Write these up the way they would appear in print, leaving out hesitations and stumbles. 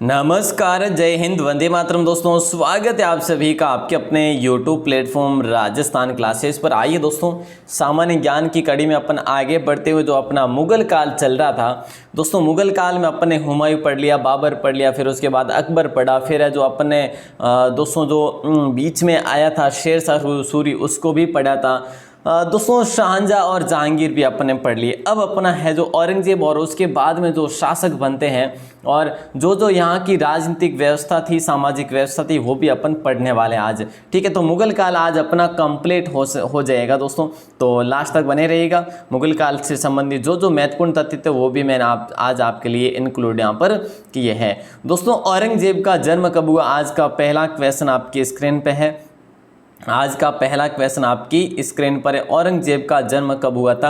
नमस्कार, जय हिंद, वंदे मातरम। दोस्तों, स्वागत है आप सभी का आपके अपने YouTube प्लेटफॉर्म राजस्थान क्लासेस पर। आइए दोस्तों, सामान्य ज्ञान की कड़ी में अपन आगे बढ़ते हुए जो अपना मुगल काल चल रहा था दोस्तों, मुगल काल में अपन ने हुमायूं पढ़ लिया, बाबर पढ़ लिया, फिर उसके बाद अकबर पढ़ा, फिर है जो अपन ने दोस्तों जो बीच में आया था शेरशाह सूरी, उसको भी पढ़ा था। दोस्तों, शाहजहां और जहांगीर भी अपन ने पढ़ लिए। अब अपना है जो औरंगजेब और उसके बाद में जो शासक बनते हैं और जो यहाँ की राजनीतिक व्यवस्था थी, सामाजिक व्यवस्था थी, वो भी अपन पढ़ने वाले हैं आज। ठीक है, तो मुगल काल आज अपना कंप्लीट हो जाएगा दोस्तों, तो लास्ट तक बने रहिएगा। मुगल काल से संबंधित जो महत्वपूर्ण तथ्य थे वो भी मैंने आज आपके लिए इंक्लूड यहाँ पर किए हैं। दोस्तों, औरंगजेब का जन्म कब हुआ? आज का पहला क्वेश्चन आपकी स्क्रीन पे है। आज का पहला क्वेश्चन आपकी स्क्रीन पर है। औरंगजेब का जन्म कब हुआ था?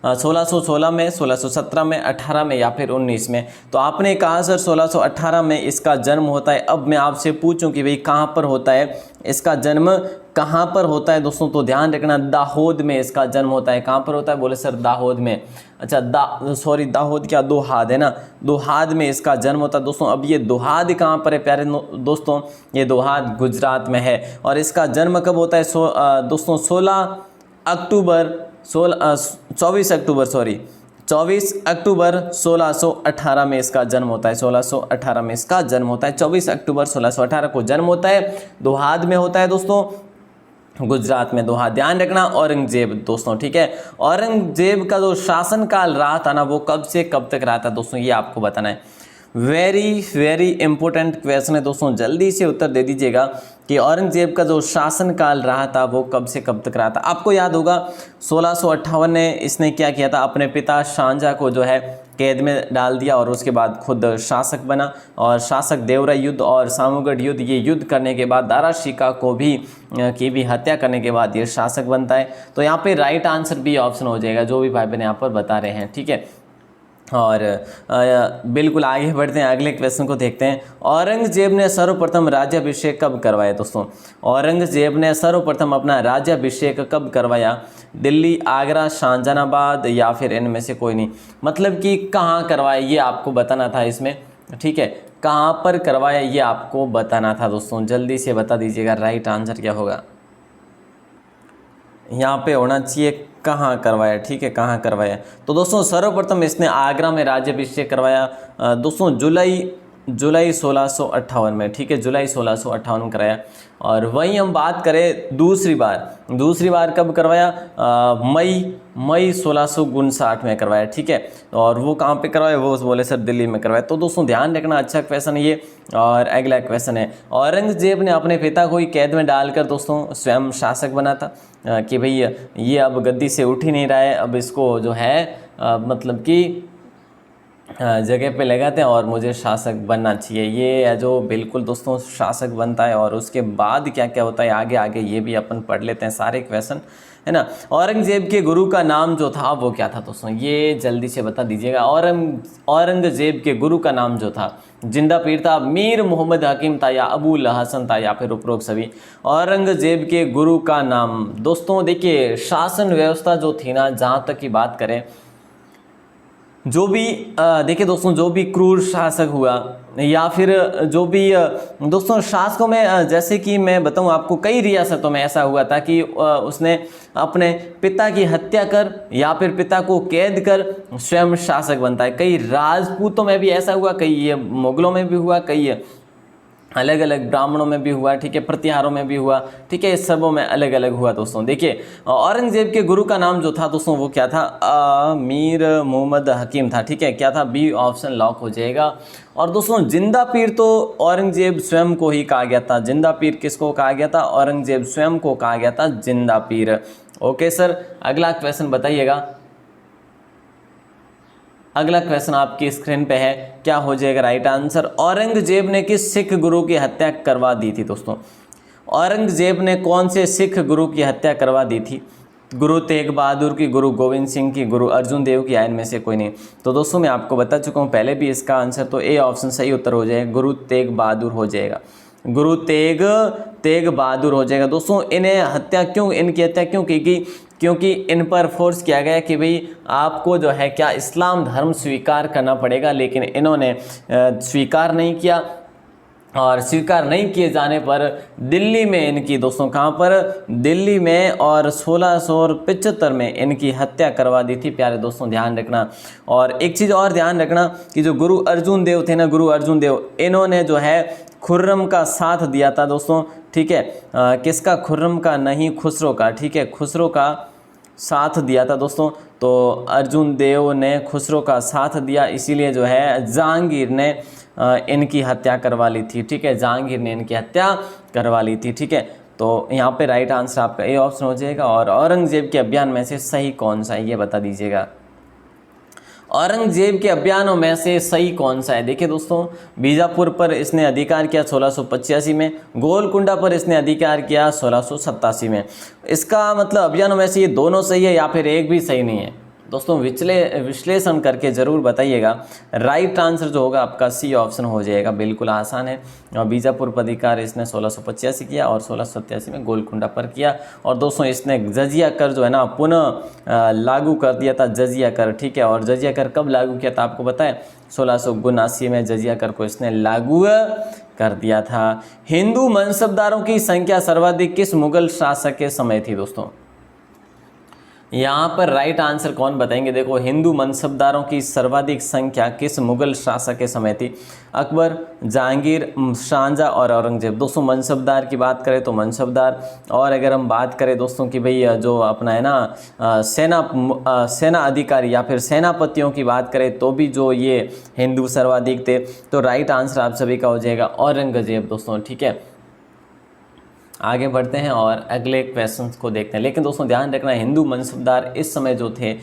1616 में, 1617 में, 18 में या फिर 19 में? तो आपने कहा सर 1618 में इसका जन्म होता है। अब मैं आपसे पूछूं कि भाई कहाँ पर होता है इसका जन्म, कहाँ पर होता है दोस्तों? तो ध्यान रखना, दाहोद में इसका जन्म होता है। कहाँ पर होता है? बोले सर दाहोद में। अच्छा, दाहोद क्या, दोहाद है ना, दोहाद में इसका जन्म होता है दोस्तों। अब ये दोहाद कहाँ पर है प्यारे दोस्तों? ये दोहाद गुजरात में है। और इसका जन्म कब होता है दोस्तों? 24 अक्टूबर 1618 में इसका जन्म होता है। 1618 में इसका जन्म होता है। 24 अक्टूबर 1618 को जन्म होता है। दोहाद में होता है दोस्तों, गुजरात में दोहा। ध्यान रखना, औरंगजेब दोस्तों, ठीक है। औरंगजेब का जो शासनकाल रहा था ना, वो कब से कब तक रहा था दोस्तों, ये आपको बताना है। वेरी इंपॉर्टेंट क्वेश्चन है दोस्तों, जल्दी से उत्तर दे दीजिएगा कि औरंगजेब का जो शासनकाल रहा था वो कब से कब तक रहा था। आपको याद होगा 1658 में इसने क्या किया था, अपने पिता शाहजहां को जो है कैद में डाल दिया और उसके बाद खुद शासक बना। और शासक देवराय युद्ध और सामूगढ़ युद्ध, ये युद्ध करने के बाद दारा शिका को भी हत्या करने के बाद ये शासक बनता है। तो यहाँ पे राइट आंसर बी ऑप्शन हो जाएगा, जो भी भाई बहन यहाँ पर बता रहे हैं, ठीक है। और बिल्कुल आगे बढ़ते हैं, अगले क्वेश्चन को देखते हैं। औरंगजेब ने सर्वप्रथम राज्याभिषेक कब करवाया दोस्तों? औरंगजेब ने सर्वप्रथम अपना राज्याभिषेक कब करवाया? दिल्ली, आगरा, शाहजहानाबाद या फिर इनमें से कोई नहीं? मतलब कि कहाँ करवाया ये आपको बताना था इसमें, ठीक है। कहाँ पर करवाया ये आपको बताना था दोस्तों, जल्दी से बता दीजिएगा राइट आंसर क्या होगा। यहाँ पे होना चाहिए कहाँ करवाया, ठीक है, कहाँ करवाया। तो दोस्तों सर्वप्रथम इसने आगरा में राज्याभिषेक करवाया दोस्तों, जुलाई 1658 में, ठीक है, जुलाई 1658 में कराया। और वहीं हम बात करें दूसरी बार कब करवाया? मई 1659 में करवाया, ठीक है। और वो कहाँ पे करवाया? वो बोले सर दिल्ली में करवाया। तो दोस्तों ध्यान रखना, अच्छा क्वेश्चन है ये। और अगला क्वेश्चन है, औरंगजेब ने अपने पिता को ही कैद में डालकर दोस्तों स्वयं शासक बना था कि भाई ये अब गद्दी से उठ ही नहीं रहा है, अब इसको जो है मतलब कि जगह पे लगाते हैं और मुझे शासक बनना चाहिए। ये है जो बिल्कुल दोस्तों शासक बनता है। और उसके बाद क्या क्या होता है आगे ये भी अपन पढ़ लेते हैं सारे क्वेश्चन, है ना। औरंगजेब के गुरु का नाम जो था वो क्या था दोस्तों, ये जल्दी से बता दीजिएगा। औरंगजेब के गुरु का नाम जो था, जिंदा पीर था, मीर मोहम्मद हकीम था, या अबुल हसन था, या फिर उपरोक्त सभी। औरंगजेब के गुरु का नाम दोस्तों, देखिए शासन व्यवस्था जो थी ना, जहाँ तक की बात करें, जो भी देखिए दोस्तों, जो भी क्रूर शासक हुआ या फिर जो भी दोस्तों शासकों में, जैसे कि मैं बताऊं आपको, कई रियासतों में ऐसा हुआ था कि उसने अपने पिता की हत्या कर या फिर पिता को कैद कर स्वयं शासक बनता है। कई राजपूतों में भी ऐसा हुआ, कई ये मुगलों में भी हुआ, कई अलग अलग ब्राह्मणों में भी हुआ, ठीक है, प्रतिहारों में भी हुआ, ठीक है, इस सबों में अलग अलग हुआ दोस्तों। देखिए औरंगजेब के गुरु का नाम जो था दोस्तों वो क्या था? मीर मोहम्मद हकीम था, ठीक है। क्या था? बी ऑप्शन लॉक हो जाएगा। और दोस्तों जिंदा पीर तो औरंगजेब स्वयं को ही कहा गया था। जिंदा पीर किसको कहा गया था? औरंगजेब स्वयं को कहा गया था जिंदा पीर। ओके सर, अगला क्वेश्चन बताइएगा। अगला क्वेश्चन आपकी स्क्रीन पे है, क्या हो जाएगा राइट आंसर? औरंगजेब ने किस सिख गुरु की हत्या करवा दी थी दोस्तों? औरंगजेब ने कौन से सिख गुरु की हत्या करवा दी थी? गुरु तेग बहादुर की, गुरु गोविंद सिंह की, गुरु अर्जुन देव की, या इनमें से कोई नहीं? तो दोस्तों मैं आपको बता चुका हूँ पहले भी, इसका आंसर तो ए ऑप्शन सही उत्तर हो जाएगा, गुरु तेग बहादुर हो जाएगा। गुरु तेग तेग बहादुर हो जाएगा। दोस्तों इन्हें हत्या क्यों, इनकी हत्या क्यों की गई? क्योंकि इन पर फोर्स किया गया कि भाई आपको जो है क्या इस्लाम धर्म स्वीकार करना पड़ेगा, लेकिन इन्होंने स्वीकार नहीं किया। और स्वीकार नहीं किए जाने पर दिल्ली में इनकी, दोस्तों कहाँ पर, दिल्ली में, और 1675 में इनकी हत्या करवा दी थी। प्यारे दोस्तों ध्यान रखना। और एक चीज़ और ध्यान रखना कि जो गुरु अर्जुन देव थे ना, गुरु अर्जुन देव, इन्होंने जो है खुर्रम का साथ दिया था दोस्तों, ठीक है। किसका? खुर्रम का नहीं, खुसरो का, ठीक है, खुसरो का साथ दिया था दोस्तों। तो अर्जुन देव ने खुसरो का साथ दिया, इसीलिए जो है जहांगीर ने इनकी हत्या करवा ली थी, ठीक है, जहांगीर ने इनकी हत्या करवा ली थी, ठीक है। तो यहाँ पे राइट आंसर आपका ए ऑप्शन हो जाएगा। और औरंगजेब के अभियान में से सही कौन सा है ये बता दीजिएगा। औरंगजेब के अभियानों में से सही कौन सा है? देखिए दोस्तों, बीजापुर पर इसने अधिकार किया 1685 में, गोलकुंडा पर इसने अधिकार किया 1687 में। इसका मतलब अभियानों में से ये दोनों सही है या फिर एक भी सही नहीं है? दोस्तों विश्लेषण करके ज़रूर बताइएगा। राइट आंसर जो होगा आपका सी ऑप्शन हो जाएगा, बिल्कुल आसान है। और बीजापुर पर अधिकार इसने 1685 किया और 1687 में गोलकुंडा पर किया। और दोस्तों इसने जजिया कर जो है ना पुनः लागू कर दिया था, जजिया कर, ठीक है। और जजिया कर कब लागू किया था आपको पता है? 1679 में जजिया कर को इसने लागू कर दिया था। हिंदू मनसबदारों की संख्या सर्वाधिक किस मुगल शासक के समय थी? दोस्तों यहाँ पर राइट आंसर कौन बताएंगे? देखो, हिंदू मनसबदारों की सर्वाधिक संख्या किस मुगल शासक के समय थी? अकबर, जहांगीर, शाहजहां और औरंगजेब। दोस्तों मनसबदार की बात करें तो मनसबदार, और अगर हम बात करें दोस्तों कि भाई जो अपना है ना सेना अधिकारी या फिर सेनापतियों की बात करें तो भी जो ये हिंदू सर्वाधिक थे। तो राइट आंसर आप सभी का हो जाएगा औरंगजेब दोस्तों, ठीक है। आगे बढ़ते हैं और अगले क्वेश्चन को देखते हैं। लेकिन दोस्तों ध्यान रखना, हिंदू मनसबदार इस समय जो थे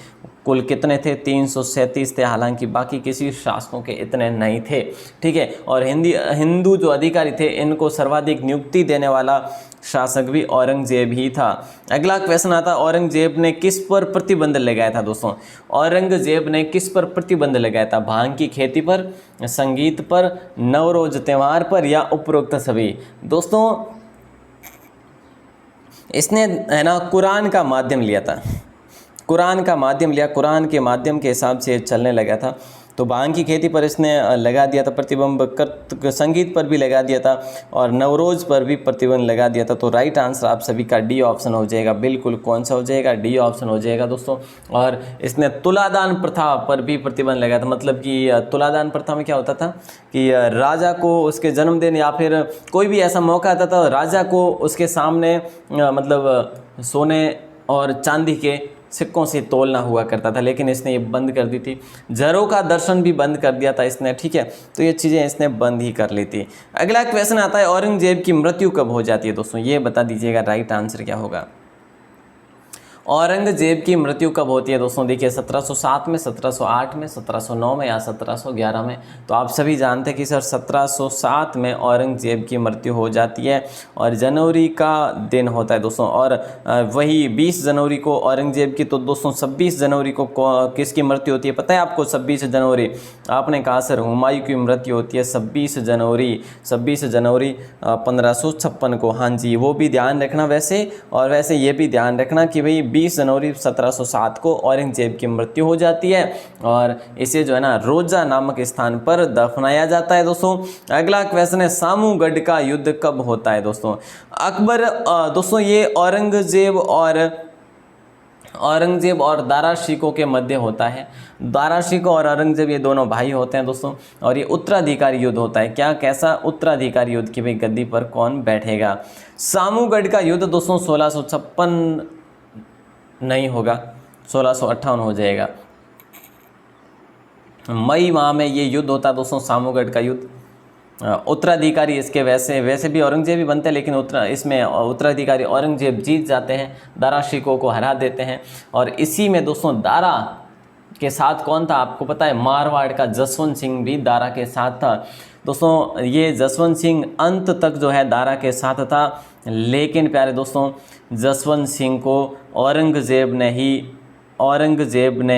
कुल कितने थे? 337 थे। हालांकि बाकी किसी शासकों के इतने नहीं थे, ठीक है। और हिंदू जो अधिकारी थे इनको सर्वाधिक नियुक्ति देने वाला शासक भी औरंगजेब ही था। अगला क्वेश्चन आता है, औरंगजेब ने किस पर प्रतिबंध लगाया था? दोस्तों औरंगजेब ने किस पर प्रतिबंध लगाया था? भांग की खेती पर, संगीत पर, नवरोज त्यौहार पर, या उपरोक्त सभी? दोस्तों इसने है ना कुरान का माध्यम लिया था, कुरान का माध्यम लिया, कुरान के माध्यम के हिसाब से चलने लगा था। तो भांग की खेती पर इसने लगा दिया था प्रतिबंध, संगीत पर भी लगा दिया था, और नवरोज पर भी प्रतिबंध लगा दिया था। तो राइट आंसर आप सभी का डी ऑप्शन हो जाएगा, बिल्कुल कौन सा हो जाएगा? डी ऑप्शन हो जाएगा दोस्तों। और इसने तुलादान प्रथा पर भी प्रतिबंध लगाया था। मतलब कि तुलादान प्रथा में क्या होता था कि राजा को उसके जन्मदिन या फिर कोई भी ऐसा मौका आता था, राजा को उसके सामने मतलब सोने और चांदी के सिक्कों से तोलना हुआ करता था, लेकिन इसने ये बंद कर दी थी। जरों का दर्शन भी बंद कर दिया था इसने, ठीक है। तो ये चीज़ें इसने बंद ही कर ली थी। अगला क्वेश्चन आता है, औरंगजेब की मृत्यु कब हो जाती है? दोस्तों ये बता दीजिएगा, राइट आंसर क्या होगा? औरंगजेब की मृत्यु कब होती है? दोस्तों देखिए 1707 में, 1708 में, 1709 में, या 1711 में? तो आप सभी जानते हैं कि सर 1707 में औरंगजेब की मृत्यु हो जाती है, और जनवरी का दिन होता है दोस्तों। और वही 20 जनवरी को औरंगजेब की, तो दोस्तों 26 जनवरी को किसकी मृत्यु होती है पता है आपको? 26 जनवरी, आपने कहा सर हुमायूं की मृत्यु होती है 26 जनवरी 1556 को। हाँ जी, वो भी ध्यान रखना वैसे। और वैसे ये भी ध्यान रखना कि भाई 20 जनवरी 1707 को औरंगजेब की मृत्यु हो जाती है, और इसे जो है ना रोजा नामक स्थान पर दफनाया जाता है दोस्तों। अगला क्वेश्चन है, सामूगढ़ का युद्ध कब होता है? दोस्तों अकबर, दोस्तों ये औरंगजेब और दारा शिकोह के मध्य होता है। दारा शिकोह और औरंगजेब ये दोनों भाई होते हैं दोस्तों, और ये उत्तराधिकारी युद्ध होता है। क्या? कैसा? उत्तराधिकारी युद्ध, कि भाई गद्दी पर कौन बैठेगा। सामूगढ़ का युद्ध दोस्तों 1656 नहीं होगा, 1658 हो जाएगा। मई माह में ये युद्ध होता है दोस्तों, सामूगढ़ का युद्ध। उत्तराधिकारी इसके वैसे भी औरंगजेब ही बनते हैं, लेकिन इसमें उत्तराधिकारी औरंगजेब जीत जाते हैं, दारा शिकोह को हरा देते हैं। और इसी में दोस्तों दारा के साथ कौन था आपको पता है? मारवाड़ का जसवंत सिंह भी दारा के साथ था दोस्तों। ये जसवंत सिंह अंत तक जो है दारा के साथ था, लेकिन प्यारे दोस्तों जसवंत सिंह को औरंगजेब ने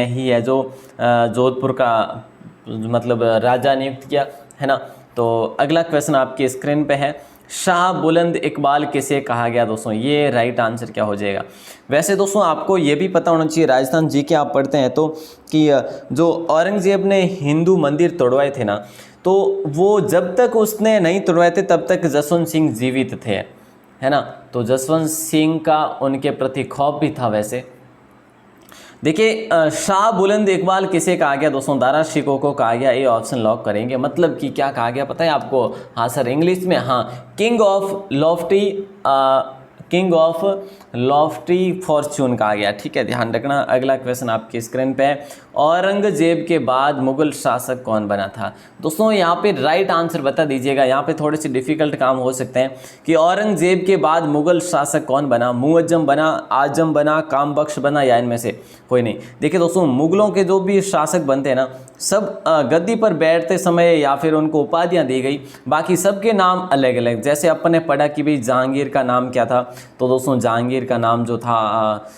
ही है जो जोधपुर का मतलब राजा नियुक्त किया, है ना। तो अगला क्वेश्चन आपकी स्क्रीन पे है, शाह बुलंद इकबाल किसे कहा गया दोस्तों, ये राइट आंसर क्या हो जाएगा। वैसे दोस्तों आपको ये भी पता होना चाहिए, राजस्थान जी के आप पढ़ते हैं तो, कि जो औरंगजेब ने हिंदू मंदिर तोड़वाए थे ना, तो वो जब तक उसने नहीं तोड़वाए थे तब तक जसवंत सिंह जीवित थे, है ना। तो जसवंत सिंह का उनके प्रति खौफ भी था। वैसे देखिए शाह बुलंद इकबाल किसे कहा गया दोस्तों, दारा शिकोह को कहा गया। ये ऑप्शन लॉक करेंगे। मतलब कि क्या कहा गया पता है आपको? हाँ सर, इंग्लिश में हाँ, किंग ऑफ लॉफ्टी फॉर्च्यून कहा गया। ठीक है, ध्यान रखना। अगला क्वेश्चन आपकी स्क्रीन पे है, औरंगजेब के बाद मुगल शासक कौन बना था? दोस्तों यहाँ पे राइट आंसर बता दीजिएगा। यहाँ पे थोड़े से डिफिकल्ट काम हो सकते हैं कि औरंगजेब के बाद मुगल शासक कौन बना? मुअज्जम बना, आजम बना, कामबख्श बना, या इनमें से कोई नहीं। देखिए दोस्तों, मुगलों के जो भी शासक बनते हैं ना, सब गद्दी पर बैठते समय या फिर उनको उपाधियां दी गई, बाकी सबके नाम अलग अलग। जैसे अपन ने पढ़ा कि भाई जहांगीर का नाम क्या था, तो दोस्तों जहांगीर का नाम जो था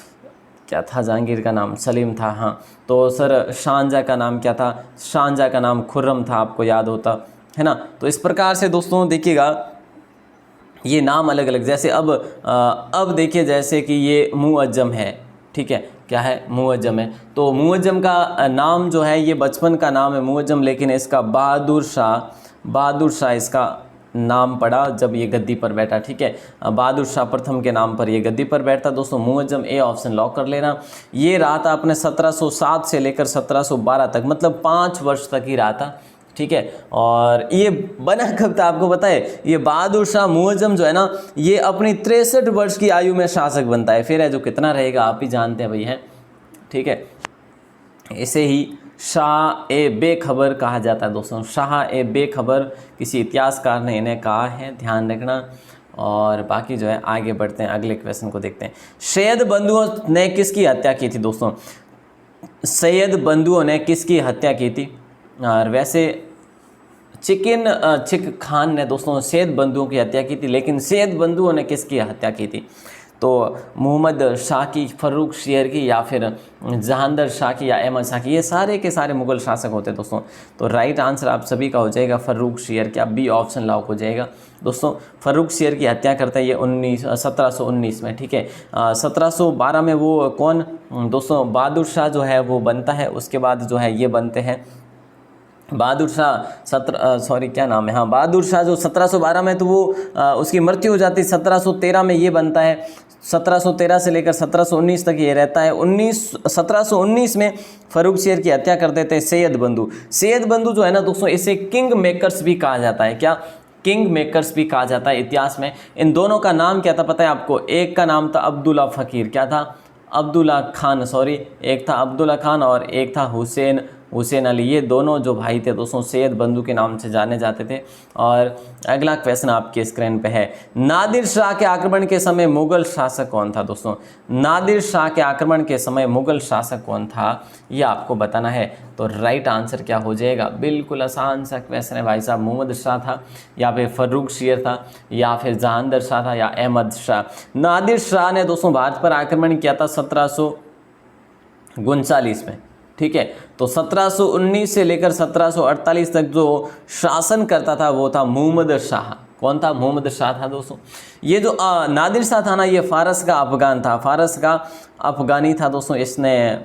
क्या था? जहांगीर का नाम सलीम था। हाँ, तो सर शाहजहाँ का नाम क्या था? शाहजहाँ का नाम खुर्रम था, आपको याद होता है ना। तो इस प्रकार से दोस्तों देखिएगा, ये नाम अलग अलग। जैसे अब देखिए, जैसे कि ये मुअज्जम है, ठीक है, क्या है? मुअज्जम है। तो मुअज्जम का नाम जो है, ये बचपन का नाम है मुअज्जम, लेकिन इसका बहादुर शाह इसका नाम पड़ा जब ये गद्दी पर बैठा। ठीक है, बहादुर शाह प्रथम के नाम पर ये गद्दी पर बैठा। दोस्तों मुअज्जम, ए ऑप्शन लॉक कर लेना। ये रहा था अपने 1707 से लेकर 1712 तक, मतलब 5 वर्ष तक ही रहा था। ठीक है, और ये बना कब था आपको पता है? ये बहादुर शाह मुअज्जम जो है ना, ये अपनी 63 वर्ष की आयु में शासक बनता है। फिर है जो कितना रहेगा आप ही जानते हैं भाई, है। ठीक है, इसे ही शाह ए बेखबर कहा जाता है दोस्तों। शाह ए बेखबर किसी इतिहासकार ने इन्हें कहा है, ध्यान रखना। और बाकी जो है आगे बढ़ते हैं, अगले क्वेश्चन को देखते हैं। सैयद बंधुओं ने किसकी हत्या की थी दोस्तों? सैयद बंधुओं ने किसकी हत्या की थी? और वैसे चिक खान ने दोस्तों सैयद बंधुओं की हत्या की थी, लेकिन सैयद बंधुओं ने किसकी हत्या की थी? तो मोहम्मद शाह की, फर्रुख शेर की, या फिर जहांदर शाह की, या अहमद शाह की। ये सारे के सारे मुगल शासक होते हैं दोस्तों। तो राइट आंसर आप सभी का हो जाएगा फर्रुख शेर। क्या बी ऑप्शन लॉक हो जाएगा दोस्तों? फर्रुख शेर की हत्या करता है ये 1719 में। ठीक है, 1712 में वो कौन दोस्तों? बहादुर शाह जो है वो बनता है। उसके बाद जो है ये बनते हैं बहादुर शाह क्या नाम है? हाँ, बहादुर शाह जो 1712 में, तो वो उसकी मृत्यु हो जाती है। 1713 में ये बनता है। 1713 से लेकर 1719 तक ये रहता है। 1719 में फर्रुख शेर की हत्या कर देते हैं सैयद बंधु। सैयद बंधु जो है ना दोस्तों, इसे किंग मेकर्स भी कहा जाता है। क्या? किंग मेकर्स भी कहा जाता है इतिहास में। इन दोनों का नाम क्या था पता है आपको? एक का नाम था अब्दुल्ला फ़कीर, क्या था? अब्दुल्ला खान, सॉरी, एक था अब्दुल्ला खान और एक था हुसैन अली। ये दोनों जो भाई थे दोस्तों, सैयद बंधु के नाम से जाने जाते थे। और अगला क्वेश्चन आपके स्क्रीन पे है, नादिर शाह के आक्रमण के समय मुगल शासक कौन था दोस्तों? नादिर शाह के आक्रमण के समय मुगल शासक कौन था, ये आपको बताना है। तो राइट आंसर क्या हो जाएगा? बिल्कुल आसान सा क्वेश्चन है भाई साहब। मुहम्मद शाह था, या फिर फर्रुख शेर था, या फिर जहांदर शाह था, या अहमद शाह। नादिर शाह ने दोस्तों भारत पर आक्रमण किया था 1739 में। ठीक है, तो 1719 से लेकर 1748 तक जो शासन करता था वो था मुहम्मद शाह। कौन था? मुहम्मद शाह था दोस्तों। ये जो नादिर शाह था ना, ये फारस का अफगान था, फारस का अफगानी था दोस्तों। इसने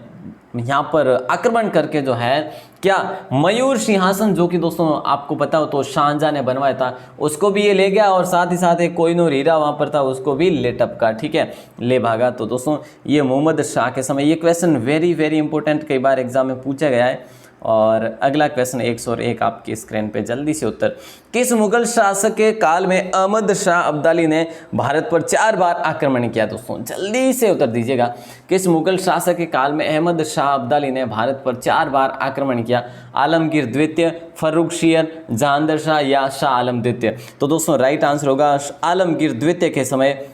यहाँ पर आक्रमण करके जो है क्या मयूर सिंहासन, जो कि दोस्तों आपको पता हो तो शाहजहाँ ने बनवाया था, उसको भी ये ले गया, और साथ ही साथ एक कोहिनूर हीरा वहाँ पर था, उसको भी ले टपका। ठीक है, ले भागा। तो दोस्तों ये मुहम्मद शाह के समय, ये क्वेश्चन वेरी वेरी इंपॉर्टेंट, कई बार एग्जाम में पूछा गया है। और अगला क्वेश्चन 101 आपकी स्क्रीन पे, जल्दी से उत्तर। किस मुगल शासक के काल में अहमद शाह अब्दाली ने भारत पर 4 बार आक्रमण किया दोस्तों? जल्दी से उत्तर दीजिएगा। किस मुगल शासक के काल में अहमद शाह अब्दाली ने भारत पर 4 बार आक्रमण किया? आलमगीर द्वितीय, फर्रुख शेर, जहांदर शाह, या शाह आलम द्वितीय? तो दोस्तों राइट आंसर होगा आलमगीर द्वितीय के समय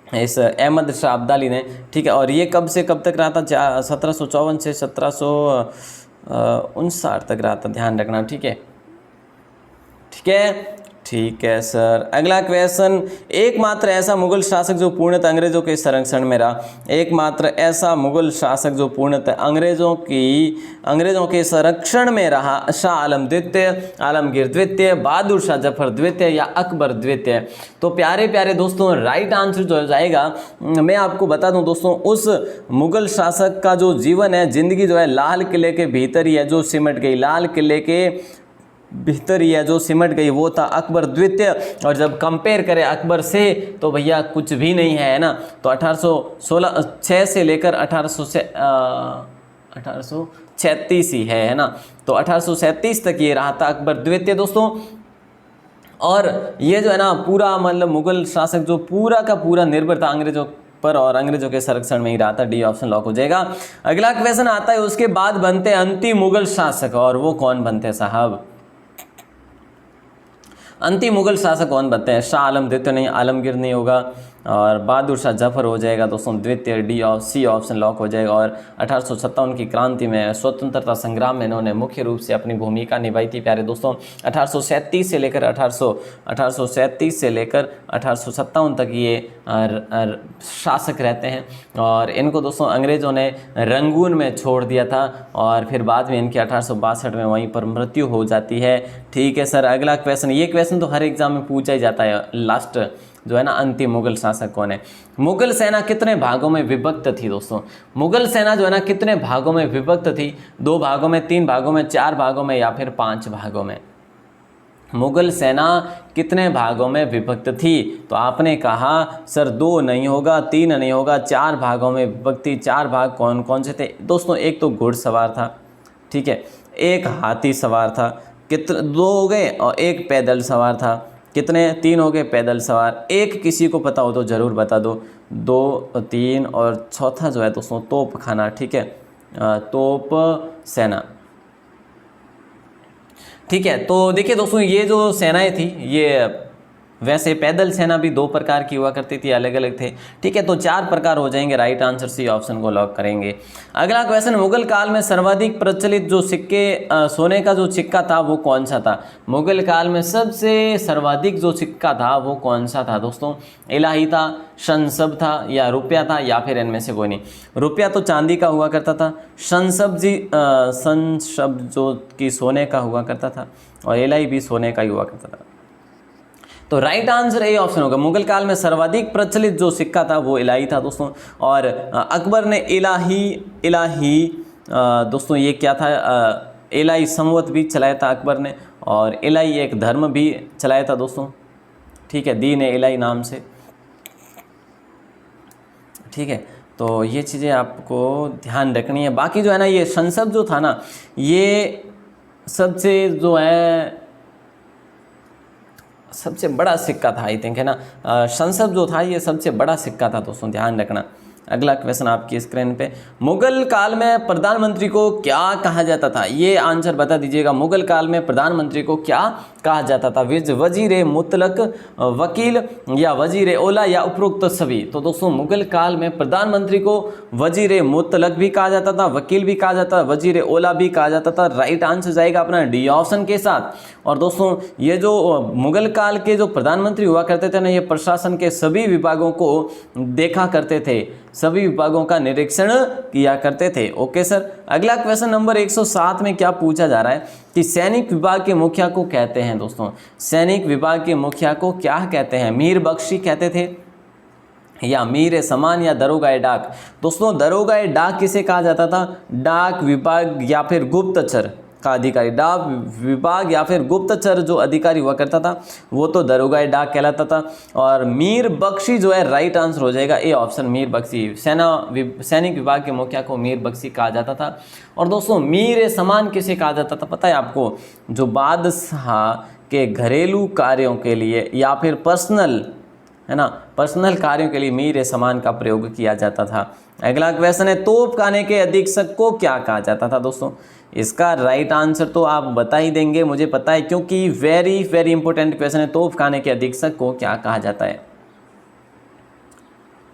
इस अहमद शाह अब्दाली ने। ठीक है, और ये कब से कब तक रहा था? 1754 से 1759 तक रहा था, ध्यान रखना। ठीक है, ठीक है, ठीक है सर। अगला क्वेश्चन, एकमात्र ऐसा मुगल शासक जो पूर्णतः अंग्रेजों के संरक्षण में रहा, एकमात्र ऐसा मुगल शासक जो पूर्णतः अंग्रेजों के संरक्षण में रहा, शाह आलम द्वितीय, आलमगीर द्वितीय, बहादुर शाह जफर द्वितीय या अकबर द्वितीय। तो प्यारे प्यारे दोस्तों राइट आंसर जो हो जाएगा, मैं आपको बता दूं दोस्तों, उस मुगल शासक का जो जीवन है, जिंदगी जो है लाल किले के भीतर ही है जो सिमट गई, लाल किले के भीतर ही है जो सिमट गई, वो था अकबर द्वितीय। और जब कंपेयर करें अकबर से तो भैया कुछ भी नहीं है ना। तो 1816 से लेकर 1836 ही है ना। तो 1837 तक ये रहा था अकबर द्वितीय दोस्तों। और ये जो है ना पूरा मतलब मुगल शासक जो पूरा का पूरा निर्भर था अंग्रेजों पर और अंग्रेजों के संरक्षण में ही रहा था। डी ऑप्शन लॉक हो जाएगा। अगला क्वेश्चन आता है, उसके बाद बनते अंतिम मुगल शासक, और वो कौन बनते हैं साहब? अंतिम मुगल शासक कौन बनते हैं? शाह आलम द्वितीय नहीं, आलमगीर नहीं होगा, और बहादुर शाह जफर हो जाएगा दोस्तों द्वितीय। सी ऑप्शन लॉक हो जाएगा। और 1857 की क्रांति में, स्वतंत्रता संग्राम में इन्होंने मुख्य रूप से अपनी भूमिका निभाई थी प्यारे दोस्तों। 1837 से लेकर 1857 तक ये शासक रहते हैं। और इनको दोस्तों अंग्रेज़ों ने रंगून में छोड़ दिया था, और फिर बाद में इनकी 1862 में वहीं पर मृत्यु हो जाती है। ठीक है सर। अगला क्वेश्चन, ये क्वेश्चन तो हर एग्जाम में पूछा ही जाता है, लास्ट जो है ना, अंतिम मुगल शासक कौन है? मुगल सेना कितने भागों में विभक्त थी दोस्तों? मुगल सेना जो है ना कितने भागों में विभक्त थी? 2 भागों में, 3 भागों में, 4 भागों में या फिर 5 भागों में? मुगल सेना कितने भागों में विभक्त थी? तो आपने कहा सर 2 नहीं होगा, 3 नहीं होगा, 4 भागों में विभक्त थी। 4 भाग कौन कौन से थे दोस्तों? एक तो घुड़सवार था, ठीक है, एक हाथी सवार था, कितने 2 हो गए, और एक पैदल सवार था। कितने? 3 हो गए पैदल सवार। एक किसी को पता हो तो ज़रूर बता दो। 2, 3 और चौथा जो है दोस्तों तोप खाना, ठीक है, तोप सेना। ठीक है। तो देखिए दोस्तों ये जो सेनाएं थी, ये वैसे पैदल सेना भी 2 प्रकार की हुआ करती थी, अलग अलग थे। ठीक है। तो 4 प्रकार हो जाएंगे। राइट आंसर सी ऑप्शन को लॉक करेंगे। अगला क्वेश्चन, मुगल काल में सर्वाधिक प्रचलित जो सिक्के सोने का जो सिक्का था वो कौन सा था? मुगल काल में सबसे सर्वाधिक जो सिक्का था वो कौन सा था दोस्तों? इलाही था, शनसब था या रुपया था, या फिर इनमें से कोई नहीं? रुपया तो चांदी का हुआ करता था, शनसब जो कि सोने का हुआ करता था, और इलाही भी सोने का ही हुआ करता था। तो राइट आंसर ए ऑप्शन होगा। मुगल काल में सर्वाधिक प्रचलित जो सिक्का था वो इलाही था दोस्तों। और अकबर ने इलाही दोस्तों ये क्या था? इलाही संवत भी चलाया था अकबर ने, और इलाही एक धर्म भी चलाया था दोस्तों, ठीक है, दीन इलाही नाम से। ठीक है। तो ये चीज़ें आपको ध्यान रखनी है। बाकी जो है ना ये संसद जो था ना, ये सबसे जो है सबसे बड़ा सिक्का था, आई थिंक, है ना। संसद जो था ये सबसे बड़ा सिक्का था दोस्तों, ध्यान रखना। अगला क्वेश्चन आपकी स्क्रीन पे, मुगल काल में प्रधानमंत्री को क्या कहा जाता था? ये आंसर बता दीजिएगा। मुगल काल में प्रधानमंत्री को क्या कहा जाता था? वजीर मुतलक, वकील, या वजीर ओला, या उपरोक्त सभी? तो दोस्तों मुगल काल में प्रधानमंत्री को वजीर मुतलक भी कहा जाता था, वकील भी कहा जाता था, वजीर ओला भी कहा जाता था। राइट आंसर जाएगा अपना डी ऑप्शन के साथ। और दोस्तों ये जो मुगल काल के जो प्रधानमंत्री हुआ करते थे ना, ये प्रशासन के सभी विभागों को देखा करते थे, सभी विभागों का निरीक्षण किया करते थे। Okay sir. अगला क्वेश्चन नंबर 107 में क्या पूछा जा रहा है कि सैनिक विभाग के मुखिया को कहते हैं दोस्तों? सैनिक विभाग के मुखिया को क्या कहते हैं? मीर बख्शी कहते थे, या मीर समान, या दरोगा डाक? दोस्तों दरोगा डाक किसे कहा जाता था? डाक विभाग या फिर गुप्तचर का अधिकारी। डाक विभाग या फिर गुप्तचर जो अधिकारी हुआ करता था वो तो दरोगा डाक कहलाता था। और मीर बख्शी जो है राइट आंसर हो जाएगा ए ऑप्शन, मीर बख्शी। सैनिक विभाग के मुखिया को मीर बख्शी कहा जाता था। और दोस्तों मीर समान किसे कहा जाता था पता है आपको? जो बादशाह के घरेलू कार्यों के लिए या फिर पर्सनल, है ना, पर्सनल कार्यों के लिए मीर समान का प्रयोग किया जाता था। अगला क्वेश्चन है, तोपखाने के अधीक्षक को क्या कहा जाता था दोस्तों? इसका राइट आंसर तो आप बता ही देंगे, मुझे पता है, क्योंकि वेरी वेरी इंपॉर्टेंट क्वेश्चन है। तोपखाने के अधीक्षक को क्या कहा जाता है?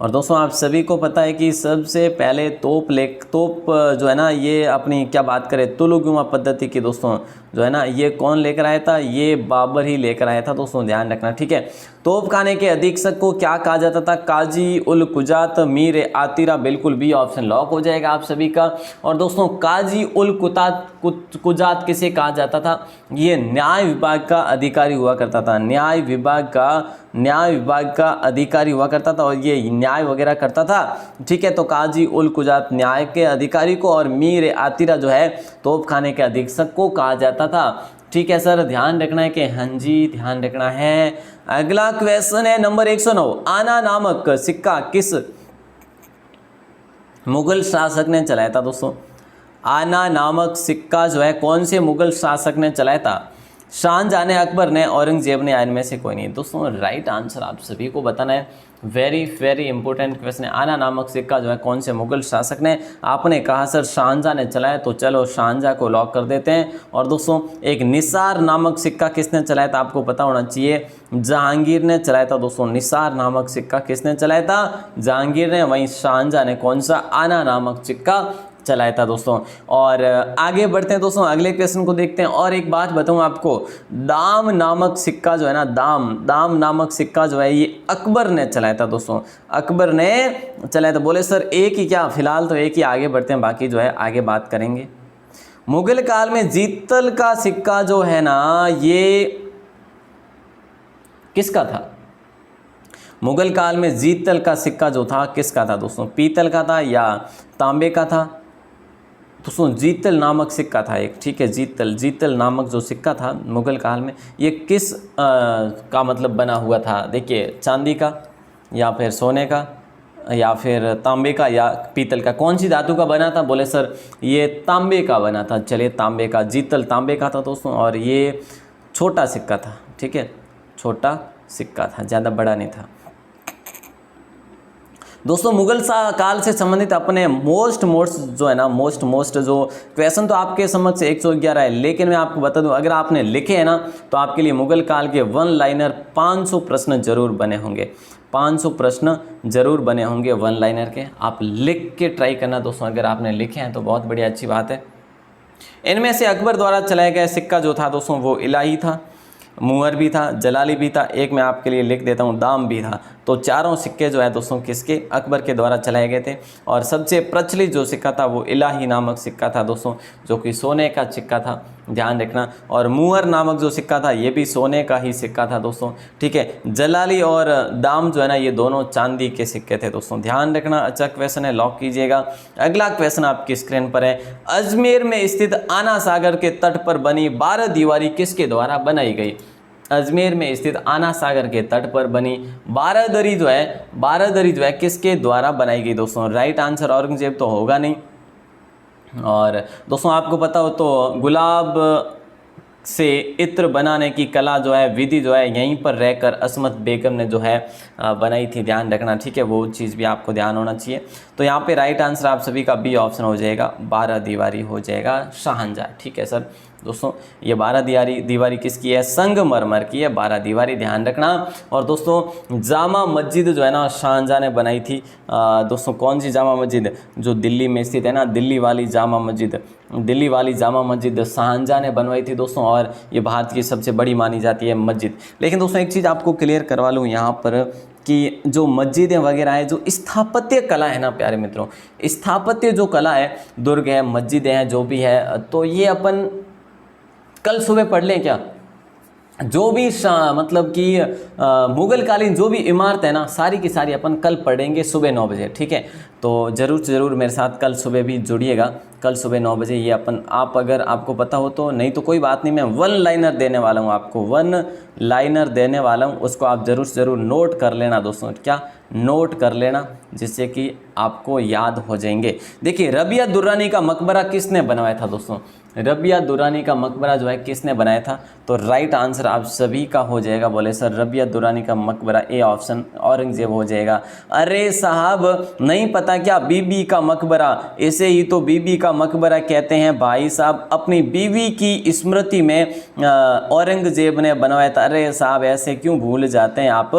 और दोस्तों आप सभी को पता है कि सबसे पहले तोप जो है ना, ये अपनी क्या बात करें तुलुगुमा पद्धति की दोस्तों, जो है ना ये कौन लेकर आया था, ये बाबर ही लेकर आया था दोस्तों, ध्यान रखना, ठीक है। तोपखाने के अधीक्षक को क्या कहा जाता था, काजी उल कुजात मीर आतिरा, बिल्कुल बी ऑप्शन लॉक हो जाएगा आप सभी का। और दोस्तों काजी उल कुजात किसे कहा जाता था, ये न्याय विभाग का अधिकारी हुआ करता था, न्याय विभाग का अधिकारी हुआ करता था और ये न्याय वगैरह करता था, ठीक है। तो काजी उल कुजात न्याय के अधिकारी को और मीर आतिरा जो है तोपखाने के अधीक्षक को कहा जाता था, ठीक है सर। ध्यान रखना है कि हाँ जी ध्यान रखना है। अगला क्वेश्चन है नंबर 109, आना नामक सिक्का किस मुगल शासक ने चलाया था दोस्तों, आना नामक सिक्का जो है कौन से मुगल शासक ने चलाया था, शाहजहां ने, अकबर ने, औरंगजेब ने, इनमें से कोई नहीं। दोस्तों राइट आंसर आप सभी को बताना है, वेरी वेरी इंपॉर्टेंट क्वेश्चन है। आना नामक सिक्का जो है कौन से मुगल शासक ने, आपने कहा सर शाहजहां ने चलाया, तो चलो शाहजहां को लॉक कर देते हैं। और दोस्तों एक निसार नामक सिक्का किसने चलाया था, आपको पता होना चाहिए, जहांगीर ने चलाया था दोस्तों। निसार नामक सिक्का किसने चलाया था, जहांगीर ने, वहीं शाहजहां ने कौन सा, आना नामक सिक्का चलाया था दोस्तों। और आगे बढ़ते हैं दोस्तों, अगले क्वेश्चन को देखते हैं। और एक बात बताऊं आपको, दाम नामक सिक्का जो है ना, दाम नामक सिक्का जो है ये अकबर ने चलाया था दोस्तों, अकबर ने चलाया था। बोले सर एक ही क्या, फिलहाल तो एक ही, आगे बढ़ते हैं, बाकी जो है आगे बात करेंगे। मुगल काल में जीतल का सिक्का जो है ना ये किसका था, मुगल काल में जीतल का सिक्का जो था किसका था दोस्तों, पीतल का था या तांबे का था दोस्तों, जीतल नामक सिक्का था एक, ठीक है। जीतल नामक जो सिक्का था मुगल काल में, ये किस का मतलब बना हुआ था, देखिए चांदी का या फिर सोने का या फिर तांबे का या पीतल का, कौन सी धातु का बना था, बोले सर ये तांबे का बना था। चलिए तांबे का, जीतल तांबे का था दोस्तों, और ये छोटा सिक्का था, ठीक है, छोटा सिक्का था, ज़्यादा बड़ा नहीं था दोस्तों। मुगल काल से संबंधित अपने मोस्ट जो है ना, मोस्ट जो क्वेश्चन तो आपके समक्ष 111 है, लेकिन मैं आपको बता दूं अगर आपने लिखे हैं ना तो आपके लिए मुगल काल के वन लाइनर 500 प्रश्न जरूर बने होंगे, 500 प्रश्न जरूर बने होंगे वन लाइनर के। आप लिख के ट्राई करना दोस्तों, अगर आपने लिखे हैं तो बहुत बढ़िया अच्छी बात है। इनमें से अकबर द्वारा चलाया गया सिक्का जो था दोस्तों वो इलाही था, मुअर भी था, जलाली भी था, एक मैं आपके लिए लिख देता हूँ दाम भी था। तो चारों सिक्के जो है दोस्तों किसके, अकबर के द्वारा चलाए गए थे। और सबसे प्रचलित जो सिक्का था वो इलाही नामक सिक्का था दोस्तों, जो कि सोने का सिक्का था, ध्यान रखना। और मुअर नामक जो सिक्का था ये भी सोने का ही सिक्का था दोस्तों, ठीक है। जलाली और दाम जो है ना ये दोनों चांदी के सिक्के थे दोस्तों, ध्यान रखना। अच्छा क्वेश्चन है, लॉक कीजिएगा। अगला क्वेश्चन आपकी स्क्रीन पर है, अजमेर में स्थित आना सागर के तट पर बनी 12 दीवारी किसके द्वारा बनाई गई, अजमेर में स्थित आना सागर के तट पर बनी 12 दरी जो है किसके द्वारा बनाई गई दोस्तों। राइट आंसर औरंगजेब तो होगा नहीं। और दोस्तों आपको पता हो तो गुलाब से इत्र बनाने की कला जो है, विधि जो है, यहीं पर रहकर असमत बेगम ने जो है बनाई थी, ध्यान रखना, ठीक है। वो चीज़ भी आपको ध्यान होना चाहिए। तो यहाँ पे राइट आंसर आप सभी का बी ऑप्शन हो जाएगा, 12 दीवारी हो जाएगा शाहजहां, ठीक है सर। दोस्तों ये 12 दीवारी किसकी है, संगमरमर की है 12 दीवारी, ध्यान रखना। और दोस्तों जामा मस्जिद जो है ना शाहजहां ने बनाई थी दोस्तों, कौन सी जामा मस्जिद, जो दिल्ली में स्थित है ना, दिल्ली वाली जामा मस्जिद शाहजहां ने बनवाई थी दोस्तों, और ये भारत की सबसे बड़ी मानी जाती है मस्जिद। लेकिन दोस्तों एक चीज़ आपको क्लियर करवा लूँ यहाँ पर कि जो मस्जिदें वगैरह है, जो स्थापत्य कला है ना प्यारे मित्रों, स्थापत्य जो कला है, दुर्ग है, मस्जिदें हैं, जो भी है, तो ये अपन कल सुबह पढ़ लें क्या, जो भी मतलब कि मुगल कालीन जो भी इमारत है ना, सारी की सारी अपन कल पढ़ेंगे सुबह 9 बजे, ठीक है। तो ज़रूर से ज़रूर मेरे साथ कल सुबह भी जुड़िएगा, कल सुबह 9 बजे ये अपन, आप अगर आपको पता हो तो, नहीं तो कोई बात नहीं, मैं वन लाइनर देने वाला हूँ आपको, वन लाइनर देने वाला हूँ, उसको आप ज़रूर से ज़रूर नोट कर लेना दोस्तों, क्या नोट कर लेना, जिससे कि आपको याद हो जाएंगे। देखिए रबिया दुर्रानी का मकबरा किसने बनवाया था दोस्तों, रबिया दुर्रानी का मकबरा जो है किसने बनाया था, तो राइट आंसर आप सभी का हो जाएगा, बोले सर रबिया दुर्रानी का मकबरा, ए ऑप्शन औरंगजेब हो जाएगा। अरे साहब नहीं पता क्या, बीबी का मकबरा, इसे ही तो बीबी का मकबरा कहते हैं भाई साहब, अपनी बीवी की स्मृति में औरंगजेब ने बनवाया था। अरे साहब ऐसे क्यों भूल जाते हैं आप,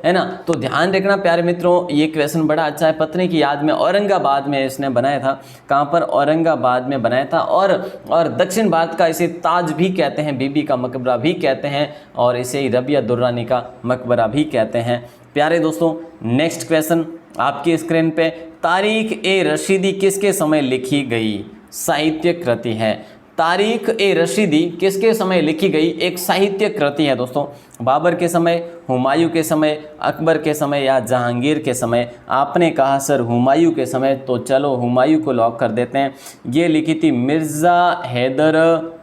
है ना। तो ध्यान रखना प्यारे मित्रों, ये क्वेश्चन बड़ा अच्छा है, पत्नी की याद में औरंगाबाद में इसने बनाया था, कहाँ पर, औरंगाबाद में बनाया था। और और दक्षिण भारत का इसे ताज भी कहते हैं, बीबी का मकबरा भी कहते हैं और इसे रबिया दुर्रानी का मकबरा भी कहते हैं। प्यारे दोस्तों, नेक्स्ट क्वेश्चन आपकी स्क्रीन पे, तारीख ए रशीदी किसके समय लिखी गई? साहित्य कृति है। तारीख ए रशीदी किसके समय लिखी गई? एक साहित्य कृति है दोस्तों। बाबर के समय, हुमायूं के समय, अकबर के समय या जहांगीर के समय? आपने कहा सर हुमायूं के समय, तो चलो हुमायूं को लॉक कर देते हैं। ये लिखी थी मिर्ज़ा हैदर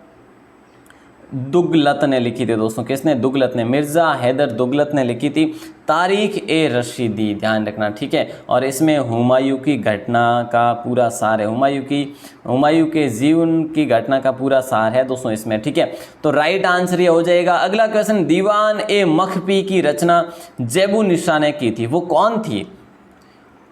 दुगलत ने लिखी थी दोस्तों। किसने? दुगलत ने, मिर्ज़ा हैदर दुगलत ने लिखी थी तारीख ए रशीदी, ध्यान रखना, ठीक है। और इसमें हुमायूं की घटना का पूरा सार है, हुमायूं के जीवन की घटना का पूरा सार है दोस्तों इसमें, ठीक है। तो राइट आंसर ये हो जाएगा। अगला क्वेश्चन, दीवान ए मखफी की रचना जेबू निशा ने की थी, वो कौन थी?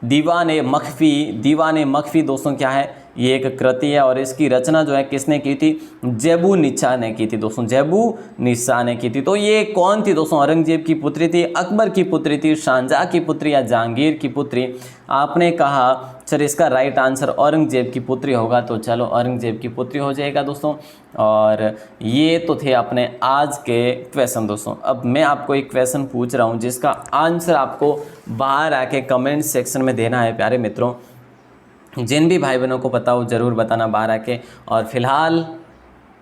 दीवान ए मखफी दोस्तों क्या है? ये एक कृति है और इसकी रचना जो है किसने की थी? जेबू निशा ने की थी दोस्तों, जेबू निशा ने की थी। तो ये कौन थी दोस्तों? औरंगजेब की पुत्री थी, अकबर की पुत्री थी, शाहजहां की पुत्री या जहांगीर की पुत्री? आपने कहा सर इसका राइट आंसर औरंगजेब की पुत्री होगा, तो चलो औरंगजेब की पुत्री हो जाएगा दोस्तों। और ये तो थे अपने आज के क्वेश्चन दोस्तों। अब मैं आपको एक क्वेश्चन पूछ रहा हूँ जिसका आंसर आपको बाहर आके कमेंट सेक्शन में देना है प्यारे मित्रों। जिन भी भाई बहनों को पता हो ज़रूर बताना बाहर आके। और फिलहाल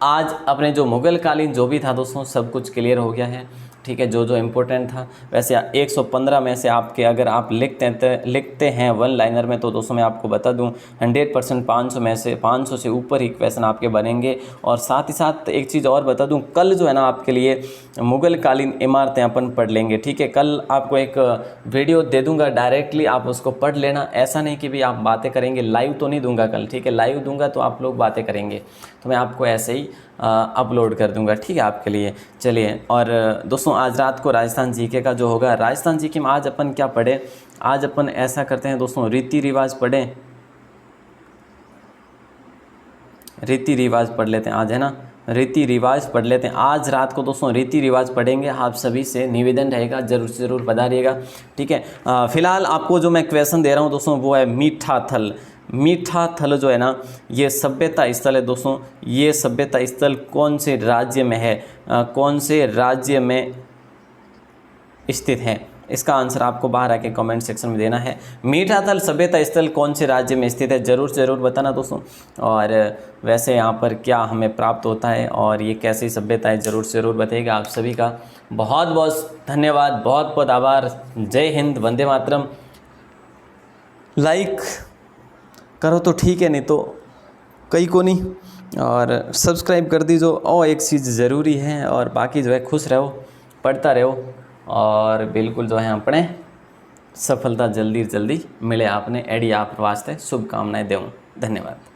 आज अपने जो मुग़ल कालीन जो भी था दोस्तों सब कुछ क्लियर हो गया है, ठीक है, जो जो इम्पोर्टेंट था। वैसे 115 में से आपके अगर आप लिखते हैं वन लाइनर में, तो दोस्तों मैं आपको बता दूं 100% 500 में से 500 से ऊपर ही क्वेश्चन आपके बनेंगे। और साथ ही साथ एक चीज़ और बता दूं, कल जो है ना आपके लिए मुग़ल कालीन इमारतें अपन पढ़ लेंगे, ठीक है। कल आपको एक वीडियो दे दूँगा, डायरेक्टली आप उसको पढ़ लेना। ऐसा नहीं कि भी आप बातें करेंगे, लाइव तो नहीं दूँगा कल, ठीक है। लाइव दूँगा तो आप लोग बातें करेंगे, तो मैं आपको ऐसे ही अपलोड कर दूंगा, ठीक है, आपके लिए। चलिए, और दोस्तों आज रात को राजस्थान जीके का जो होगा, राजस्थान जीके में आज अपन क्या पढ़ें? आज अपन ऐसा करते हैं दोस्तों, रीति रिवाज पढ़ें, रीति रिवाज पढ़ लेते हैं आज, है ना, रीति रिवाज पढ़ लेते हैं आज रात को दोस्तों। रीति रिवाज पढ़ेंगे, आप सभी से निवेदन रहेगा ज़रूर से ज़रूर पधारिएगा, ठीक है। फिलहाल आपको जो मैं क्वेश्चन दे रहा हूँ दोस्तों वो है मीठा थल जो है ना, ये सभ्यता स्थल है दोस्तों। ये सभ्यता स्थल कौन से राज्य में है? कौन से राज्य में स्थित है? इसका आंसर आपको बाहर आके कमेंट सेक्शन में देना है। मीठा थल सभ्यता स्थल कौन से राज्य में स्थित है? ज़रूर से ज़रूर बताना दोस्तों। और वैसे यहाँ पर क्या हमें प्राप्त होता है और ये कैसी सभ्यता है, ज़रूर से ज़रूर बताइएगा। आप सभी का बहुत बहुत धन्यवाद, बहुत बहुत आभार। जय हिंद, वंदे मातरम। लाइक करो तो ठीक है, नहीं तो कहीं को नहीं, और सब्सक्राइब कर दीजिए। और एक चीज़ ज़रूरी है, और बाकी जो है खुश रहो, पढ़ता रहो, और बिल्कुल जो है अपने सफलता जल्दी जल्दी मिले आपने। एडी आप वास्ते शुभकामनाएं दूँ। धन्यवाद।